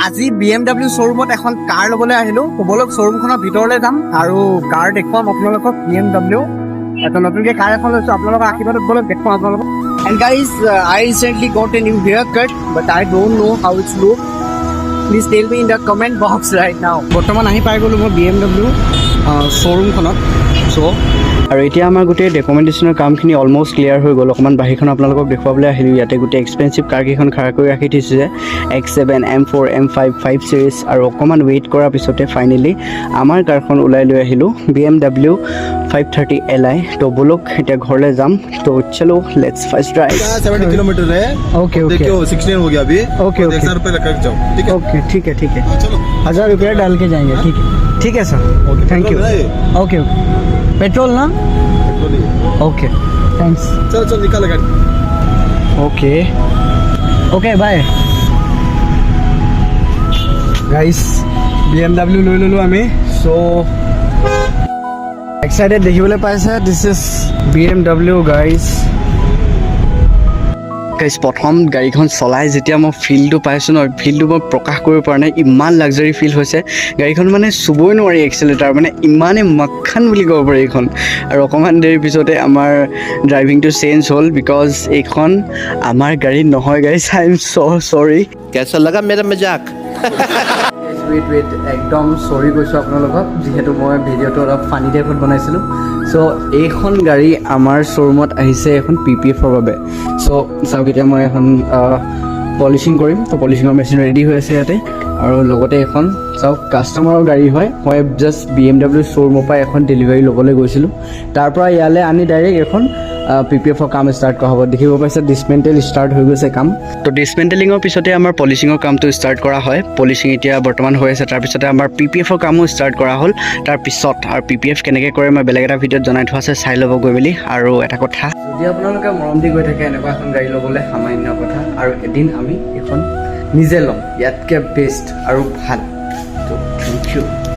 আজি BMW শ্বৰুমত এখন কাৰ ল'বলৈ আহিলো বলক শ্বৰুমখনৰ ভিতৰলৈ যাম আৰু কাৰ দেখুৱাম আপোনালোকক BMW এটা নতুনকৈ কাৰ এখন লৈছো আপোনালোকৰ আশীৰ্বাদত বলক দেখুৱাম আপোনালোকক and guys I recently got a new haircut but I don't know how it's look please tell me in the comment box right now বৰ্তমান আহি পাই গ'লো মই BMW শ্বৰুমখনত so আৰু এতিয়া আমাৰ গোটেই ডকুমেণ্টেশ্যনৰ কামখিনি অলমষ্ট ক্লিয়াৰ হৈ গ'ল অকণমান বাহিৰখন আপোনালোকক দেখুৱাবলৈ আহিলোঁ ইয়াতে গোটেই এক্সপেঞ্চিভ কাৰকেইখন খাৰা কৰি ৰাখি থৈছোঁ যে X7 M4 M5 5 চিৰিজ আৰু অকণমান ৱেইট কৰাৰ পিছতে ফাইনেলি আমাৰ কাৰখন ওলাই লৈ আহিলোঁ BMW 530 Li তো বলক এতিয়া ঘৰলৈ যাম তো চলো लेट्स फर्स्ट ड्राइव 70 किलोमीटर है ओके ओके देखियो 16 हो गया अभी ओके ओके 1000 रुपए लगा जाओ ठीक है ओके ठीक है चलो 1000 रुपया डाल के जाएंगे ठीक है sir okay thank you okay okay petrol ना ओके थैंक्स चल निकाल गाड़ी okay okay bye guys BMW লৈ ললো আমি সো এক্সাইটেড দেখিবলৈ পাইছে দিস ইজ BMW গাইস প্ৰথম গাড়ীখন চলাই যেতিয়া মই ফিলটো পাইছোঁ ন ফিলটো মই প্ৰকাশ কৰিব পৰা নাই ইমান লাক্সাৰী ফিল হৈছে গাড়ীখন মানে চুবই নোৱাৰি এক্সেলেটাৰ মানে ইমানেই মাখান বুলি ক'ব পাৰি এইখন আৰু অকণমান দেৰিৰ পিছতে আমাৰ ড্ৰাইভিংটো চেঞ্জ হ'ল বিকজ এইখন আমাৰ গাড়ী নহয় গাইছ আই এম সৰি कैसा लगा मेरा मजाक ৱেইট একদম চৰি কৈছোঁ আপোনালোকক যিহেতু মই ভিডিঅ'টো অলপ ফানি টাইপত বনাইছিলোঁ চ' এইখন গাড়ী আমাৰ শ্ব'ৰুমত আহিছে এখন PPFৰ বাবে চ' চাওক এতিয়া মই এখন পলিচিং কৰিম তো পলিচিঙৰ মেচিন ৰেডি হৈ আছে ইয়াতে আৰু লগতে এখন চাওক কাষ্টমাৰৰ গাড়ী হয় মই জাষ্ট BMW শ্ব'ৰুমৰ পৰা এখন ডেলিভাৰী ল'বলৈ গৈছিলোঁ তাৰ পৰা ইয়ালৈ আনি ডাইৰেক্ট এখন PPFৰ কাম ষ্টাৰ্ট কৰা হ'ব দেখিব পাইছে ডিছমেণ্টেল ষ্টাৰ্ট হৈ গৈছে কাম তো ডিছমেণ্টেলিঙৰ পিছতে আমাৰ পলিচিঙৰ কামটো ষ্টাৰ্ট কৰা হয় পলিচিং এতিয়া বৰ্তমান হৈ আছে তাৰপিছতে আমাৰ PPFৰ কামো ষ্টাৰ্ট কৰা হ'ল তাৰপিছত আৰু PPF কেনেকৈ কৰে মই বেলেগ এটা ভিডিঅ'ত জনাই থোৱা আছে চাই ল'ব গৈ মেলি আৰু এটা কথা যদি আপোনালোকে মৰম দি গৈ থাকে এনেকুৱা এখন গাড়ী ল'বলৈ সামান্য কথা আৰু এদিন আমি এখন নিজে ল'ম ইয়াতকৈ বেষ্ট আৰু ভাল তো থেংক ইউ